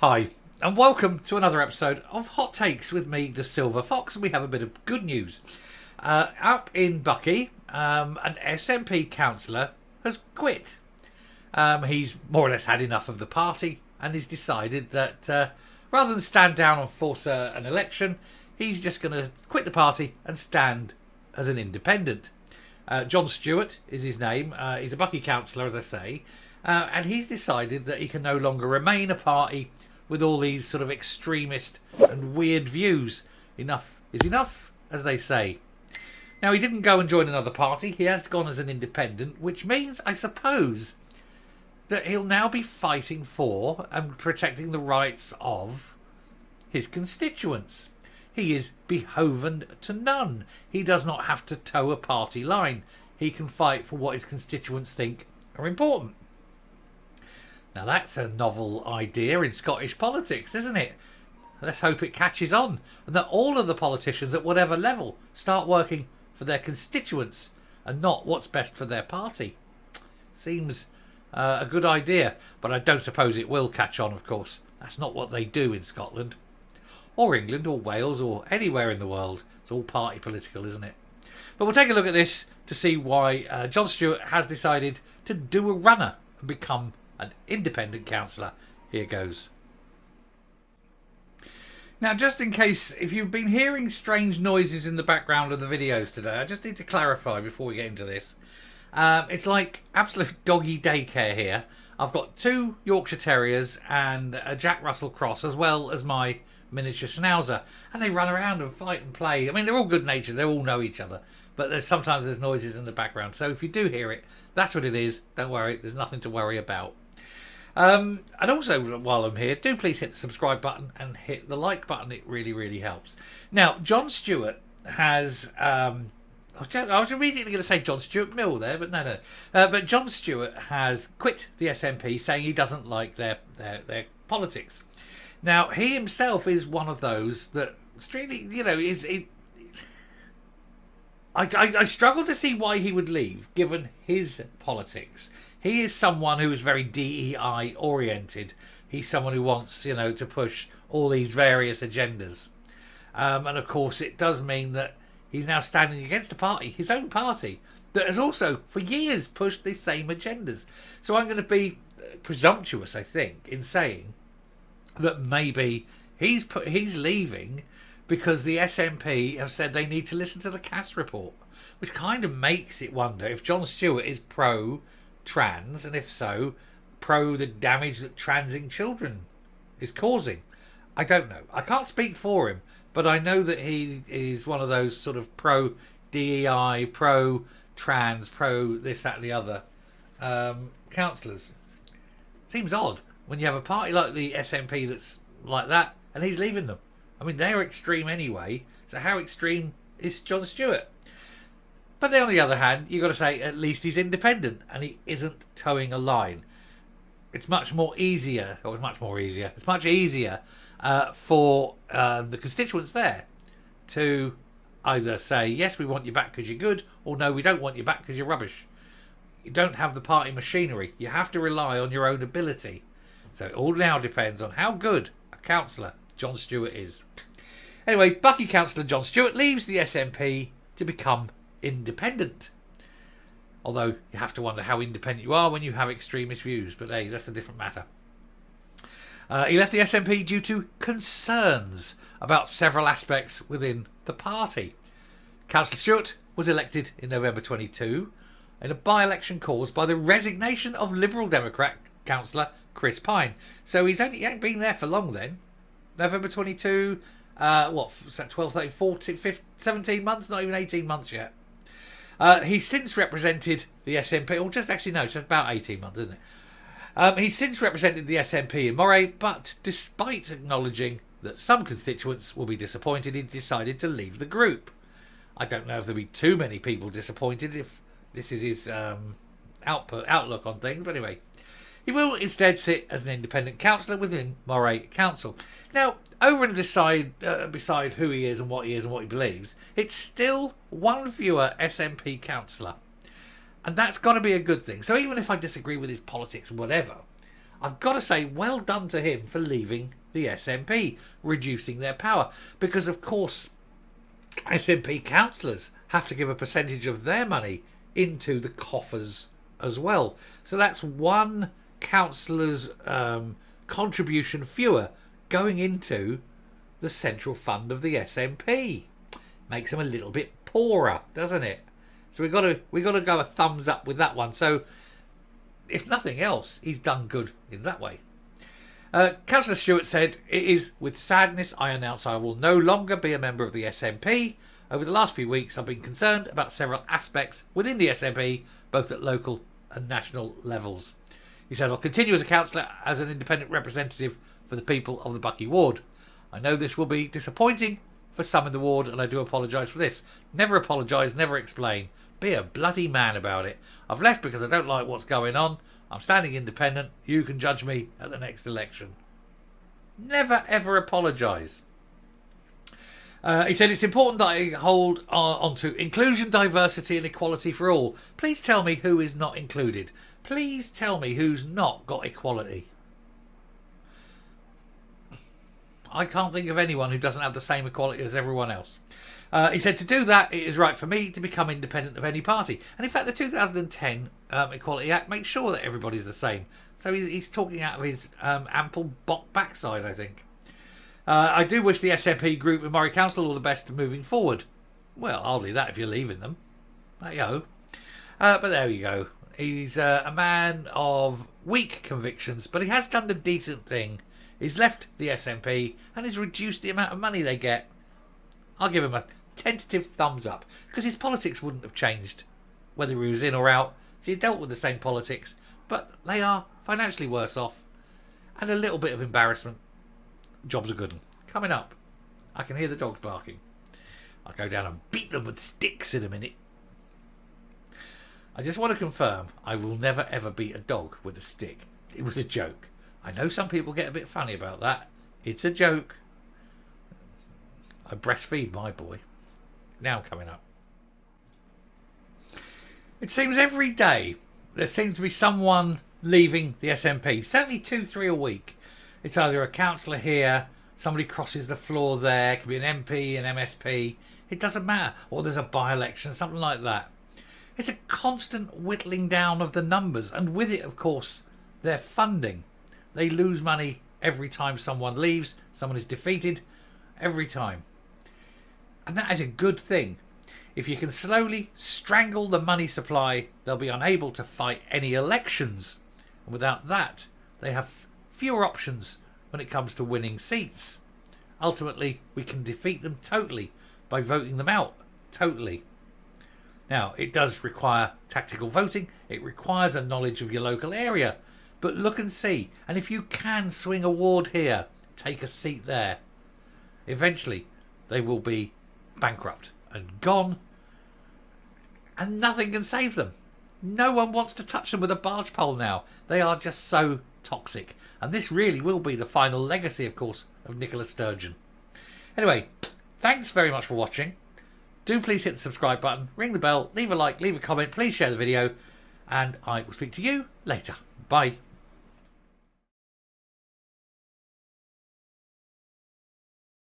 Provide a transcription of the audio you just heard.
Hi, and welcome to another episode of Hot Takes with me, the Silver Fox, and we have a bit of good news. Up in Bucky, an SNP councillor has quit. He's more or less had enough of the party, and he's decided that rather than stand down and force an election, he's just going to quit the party and stand as an independent. John Stewart is his name. He's a Bucky councillor, as I say, and he's decided that he can no longer remain a party with all these sort of extremist and weird views. Enough is enough, as they say. Now, he didn't go and join another party. He has gone as an independent, which means, I suppose, that he'll now be fighting for and protecting the rights of his constituents. He is beholden to none. He does not have to toe a party line. He can fight for what his constituents think are important. Now, that's a novel idea in Scottish politics, isn't it? Let's hope it catches on and that all of the politicians at whatever level start working for their constituents and not what's best for their party. Seems a good idea, but I don't suppose it will catch on, of course. That's not what they do in Scotland. Or England, or Wales, or anywhere in the world. It's all party political, isn't it? But we'll take a look at this to see why John Stewart has decided to do a runner and become an independent councillor. Here goes. Now, just in case, if you've been hearing strange noises in the background of the videos today, I just need to clarify before we get into this. It's like absolute doggy daycare here. I've got 2 Yorkshire Terriers and a Jack Russell Cross, as well as my miniature Schnauzer. And they run around and fight and play. I mean, they're all good-natured. They all know each other. But sometimes there's noises in the background. So if you do hear it, that's what it is. Don't worry. There's nothing to worry about. And also, while I'm here, do please hit the subscribe button and hit the like button. It really, really helps. Now, John Stewart has... I was immediately going to say John Stuart Mill there, but no. But John Stewart has quit the SNP, saying he doesn't like their politics. Now, he himself is one of those that, really, you know, I struggle to see why he would leave, given his politics. He is someone who is very DEI oriented. He's someone who wants, you know, to push all these various agendas. And of course, it does mean that he's now standing against a party, his own party, that has also, for years, pushed the same agendas. So I'm going to be presumptuous, I think, in saying that maybe he's leaving because the SNP have said they need to listen to the Cass report, which kind of makes it wonder if John Stewart is pro-trans, and if so, pro the damage that transing children is causing. I don't know. I can't speak for him, but I know that he is one of those sort of pro-DEI, pro-trans, pro-this, that and the other councillors. Seems odd when you have a party like the SNP that's like that, and he's leaving them. I mean, they're extreme anyway, so how extreme is John Stewart? But then on the other hand, you've got to say at least he's independent, and he isn't towing a line. It's much easier for the constituents there to either say, yes, we want you back because you're good, or no, we don't want you back because you're rubbish. You don't have the party machinery. You have to rely on your own ability. So it all now depends on how good a councillor John Stewart is. Anyway, Bucky councillor John Stewart leaves the SNP to become independent. Although you have to wonder how independent you are when you have extremist views. But hey, that's a different matter. He left the SNP due to concerns about several aspects within the party. Councillor Stewart was elected in November 22 in a by-election caused by the resignation of Liberal Democrat councillor Chris Pine. So he ain't been there for long then. November 22, what's that, 12, 13, 14, 15, 17 months? Not even 18 months yet. He's since represented the SNP, or just about 18 months, isn't it? He's since represented the SNP in Moray, but despite acknowledging that some constituents will be disappointed, he decided to leave the group. I don't know if there'll be too many people disappointed if this is his outlook on things, but anyway. He will instead sit as an independent councillor within Moray Council. Now, over and beside who he is and what he believes, it's still one fewer SNP councillor. And that's got to be a good thing. So even if I disagree with his politics and whatever, I've got to say, well done to him for leaving the SNP, reducing their power. Because, of course, SNP councillors have to give a percentage of their money into the coffers as well. So that's one councillor's contribution fewer going into the central fund of the SNP. Makes them a little bit poorer, doesn't it? So we've got to go a thumbs up with that one. So if nothing else, he's done good in that way. Councillor Stewart said, "It is with sadness I announce I will no longer be a member of the SNP. Over the last few weeks, I've been concerned about several aspects within the SNP, both at local and national levels." He said, "I'll continue as a councillor as an independent representative for the people of the Bucky ward. I know this will be disappointing for some in the ward, and I do apologise for this. Never apologise, never explain. Be a bloody man about it. I've left because I don't like what's going on. I'm standing independent. You can judge me at the next election." Never ever apologise. He said, "It's important that I hold on to inclusion, diversity and equality for all. Please tell me who is not included. Please tell me who's not got equality." I can't think of anyone who doesn't have the same equality as everyone else. He said, "To do that, it is right for me to become independent of any party." And in fact, the 2010 Equality Act makes sure that everybody's the same. So he's talking out of his ample backside, I think. "I do wish the SNP group in Murray Council all the best moving forward." Well, hardly that if you're leaving them. There you go. But there you go. He's a man of weak convictions, but he has done the decent thing. He's left the SNP and he's reduced the amount of money they get. I'll give him a tentative thumbs up, because his politics wouldn't have changed whether he was in or out. So he dealt with the same politics, but they are financially worse off and a little bit of embarrassment. Job's a good one. Coming up, I can hear the dogs barking. I'll go down and beat them with sticks in a minute. I just want to confirm I will never ever beat a dog with a stick. It was a joke. I know some people get a bit funny about that. It's a joke. I breastfeed my boy. Now coming up. It seems every day there seems to be someone leaving the SNP. Certainly 2-3 a week. It's either a councillor here, somebody crosses the floor there, it could be an MP, an MSP. It doesn't matter. Or there's a by-election, something like that. It's a constant whittling down of the numbers, and with it, of course, their funding. They lose money every time someone leaves, someone is defeated, every time. And that is a good thing. If you can slowly strangle the money supply, they'll be unable to fight any elections. And without that, they have fewer options when it comes to winning seats. Ultimately, we can defeat them totally by voting them out totally. Now, it does require tactical voting. It requires a knowledge of your local area. But look and see. And if you can swing a ward here, take a seat there. Eventually, they will be bankrupt and gone. And nothing can save them. No one wants to touch them with a barge pole now. They are just so toxic. And this really will be the final legacy, of course, of Nicola Sturgeon. Anyway, thanks very much for watching. Do please hit the subscribe button, ring the bell, leave a like, leave a comment, please share the video, and I will speak to you later. Bye.